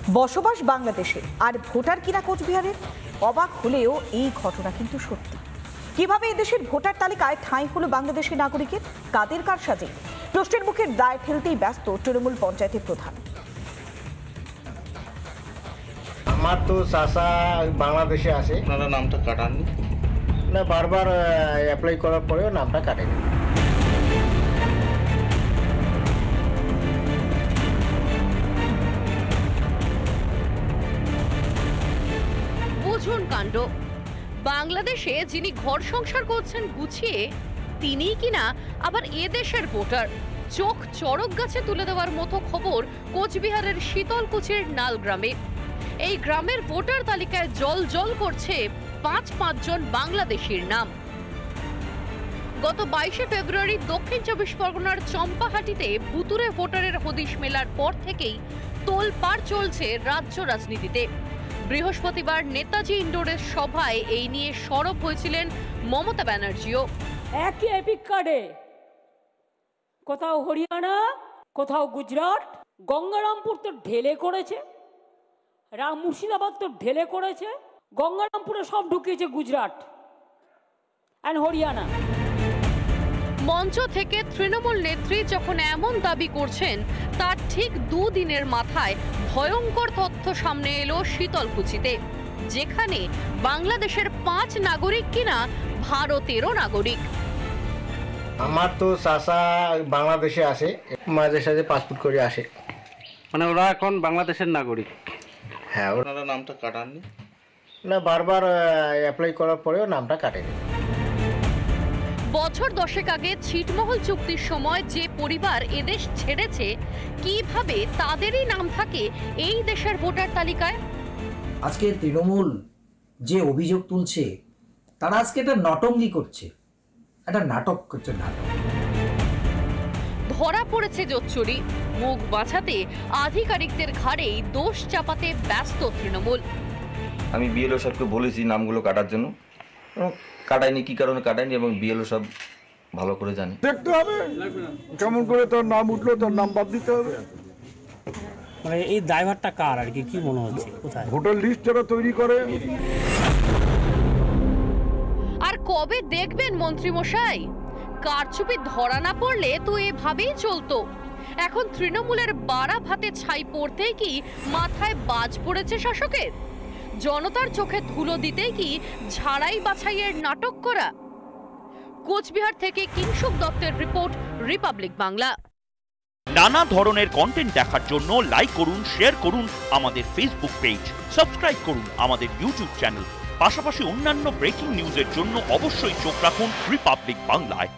বসবাস বাংলাদেশে আর ভোটার কিনা কোচবিহারের। অবাক হলেও এই ঘটনা কিন্তু সত্যি। কিভাবে এদেশের ভোটার তালিকায় ঠাঁই হলো বাংলাদেশের নাগরিকের, কাদের কারসাজে? প্রশ্নের মুখের দায় ঠেলতেই ব্যস্ত তৃণমূল পঞ্চায়েতের প্রধান। আমার তো চাচা বাংলাদেশে আছে। আপনারা নামটা কাটাননি? না, বারবার অ্যাপ্লাই করার পরেও নামটা কাটেনি। বুঝুন কাণ্ড। বাংলাদেশে যিনি ঘর সংসার করছেন গুছিয়ে, তিনিই কিনা আবার এদেশের ভোটার। চোখ চড়ক গাছে তুলে দেওয়ার মতো খবর কোচবিহারের শীতলকুচির নাল গ্রামে। এই গ্রামের ভোটার তালিকায় জল করছে পাঁচ জন বাংলাদেশির নাম। গত 22শে ফেব্রুয়ারি দক্ষিণ 24 পরগনার চম্পাহাটিতে ভুতুরে ভোটারের হদিশ মেলার পর থেকেই তোলপাড় চলছে রাজ্য রাজনীতিতে। বৃহস্পতিবার নেতাজি ইন্ডোরের সভায় এই নিয়ে সরব হয়েছিলেন মমতা ব্যানার্জিও। একই এপিক কার্ডে কোথাও হরিয়ানা, কোথাও গুজরাট, গঙ্গারামপুর তো ঢেলে করেছে, মুর্শিদাবাদ তো ঢেলে করেছে, গঙ্গারামপুরে সব ঢুকিয়েছে গুজরাট আর হরিয়ানা। মঞ্চ থেকে তৃণমূল নেত্রী যখন এমন দাবি করছেন, তার ঠিক দুদিনের মাথায় ভয়ঙ্কর তথ্য সামনে এলো শীতলকুচিতে, যেখানে বাংলাদেশের 5 নাগরিক কিনা ভারতেরও নাগরিক। আমার তো চাচা বাংলাদেশে আছে, মাঝে সাঝে পাসপোর্ট করে আসে। মানে ওরা এখন বাংলাদেশের নাগরিক? হ্যাঁ। আপনারা নামটা কাটাননি? না, বারবার অ্যাপ্লাই করার পরেও নামটা কাটেনি। বছর 10 আগে ছিটমহল চুক্তির সময় যে পরিবার এদেশ ছেড়েছে, কিভাবে তাদেরই নাম থাকে এই দেশের ভোটার তালিকায়? আজকে তৃণমূল যে অভিযোগ তুলছে, তারা আজকে একটা নটঙ্গি করছে, একটা নাটক করছে। নাটক ধরা পড়েছে জোচ্চুরি। মুখ বাঁচাতে আধিকারিকদের ঘাড়েই দোষ চাপাতে ব্যস্ত তৃণমূল। আমি বিএলও সাহেবকে বলেছি নামগুলো কাটার জন্য, কাটায়নি। কি কারণে কাটায়নি এবং বিএলও সব ভালো করে জানি। দেখতে হবে কেমন করে তার নাম উঠলো, তার নাম বাদ দিতে হবে। মানে এই ড্রাইভারটা কার আর কি মনে হচ্ছে? কোথায় ভোটার লিস্ট যারা তৈরি করে। আর কবে দেখবেন মন্ত্রী মশাই? কারচুপি ধরা না পড়লে তো এভাবেই চলতো। এখন তৃণমূলের বাড়া ভাতে ছাই পড়তেই কি মাথায় বাজ পড়েছে শাসকের? জনতার চোখে ধুলো দিতেই কি ঝাড়াই বাছাইয়ের নাটক করা? কোচবিহার থেকে কিংশুক দত্তের রিপোর্ট, রিপাবলিক বাংলা। নানা ধরনের কন্টেন্ট দেখার জন্য লাইক করুন, শেয়ার করুন আমাদের ফেসবুক পেজ, সাবস্ক্রাইব করুন আমাদের ইউটিউব চ্যানেল। পাশাপাশি অন্যান্য ব্রেকিং নিউজের জন্য অবশ্যই চোখ রাখুন রিপাবলিক বাংলায়।